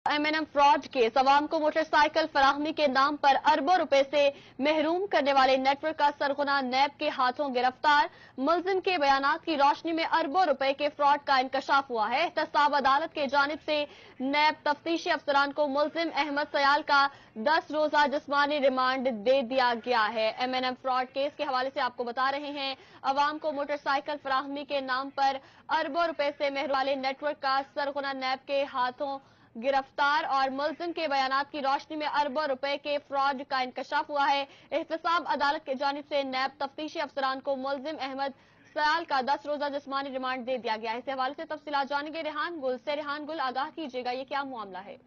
M&M fraud case अवाम को motorcycle फराहमी के नाम पर अरबों रुपए से महरूम करने वाले नेटवर्क का सरगना नैब के हाथों गिरफ्तार। मुलजिम के बयानात की रोशनी में अरबों रुपए के फ्रॉड का इंकशाफ हुआ है। एहतसाब अदालत की जानिब से नैब तफ्तीशी अफसरान को मुलजिम अहमद सयाल का 10 रोजा जिस्मानी रिमांड दे दिया गया है। M&M फ्रॉड केस के हवाले से आपको बता रहे हैं, अवाम को मोटरसाइकिल फराहमी के नाम पर अरबों रुपए से महरूम वाले नेटवर्क का सरगना नैब के हाथों गिरफ्तार और मुलजिम के बयानात की रोशनी में अरबों रुपए के फ्रॉड का इंकशाफ हुआ है। एहतसाब अदालत की जानिब से नैब तफ्तीशी अफसरान को मुलजिम अहमद सयाल का 10 रोजा जिस्मानी रिमांड दे दिया गया है। इस हवाले से तफसीलात जानेंगे रेहान गुल से। रेहान गुल, आगाह कीजिएगा, ये क्या मामला है?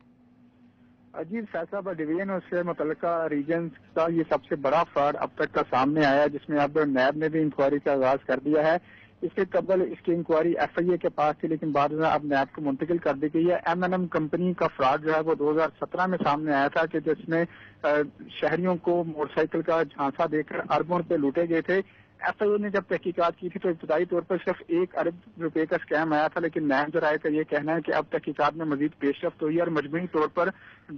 अजीब फैसलाबाद डिवीजन और उससे मुतल्लिका रीजन का ये सबसे बड़ा फ्रॉड अब तक का सामने आया है, जिसमें अब नैब ने भी इंक्वायरी का आगाज कर दिया है। इससे कबल इसकी इंक्वायरी FIA के पास थी, लेकिन बाद में अब नैब को मुंतकिल कर दी गई है। M&M कंपनी का फ्रॉड जो है वो 2017 में सामने आया था, कि जिसमें शहरियों को मोटरसाइकिल का झांसा देकर अरबों रुपए लूटे गए थे। FIA ने जब तहकीकात की थी तो इब्तदाई तौर पर सिर्फ 1 अरब रुपए का स्कैम आया था, लेकिन नैब जराये का ये कहना है कि अब तहकीकात में मजीद पेशरफ्त हुई है और मजमूई तौर पर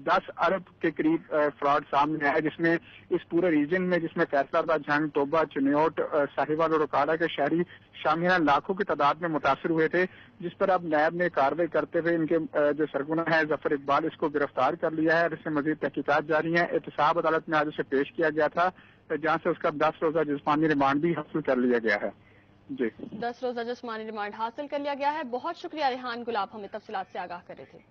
10 अरब के करीब फ्रॉड सामने आया, जिसमें इस पूरे रीजन में, जिसमें फैसलाबाद, झंग, तोबा, चिन्योट, साहिवाल और उकाड़ा के शहरी शामिल लाखों की तादाद में मुतासर हुए थे, जिस पर अब नैब ने कार्रवाई करते हुए इनके जो सरगना है जफर इकबाल, इसको गिरफ्तार कर लिया है और इससे मजीद तहकीकात जारी है। एहतसाब अदालत में आज उसे पेश किया गया था, जहाँ से उसका 10 रोजा जिस्मानी रिमांड भी हासिल कर लिया गया है। जी, 10 रोजा जिस्मानी रिमांड हासिल कर लिया गया है। बहुत शुक्रिया रेहान गुल, आप हमें तफसीलात से आगाह कर रहे थे।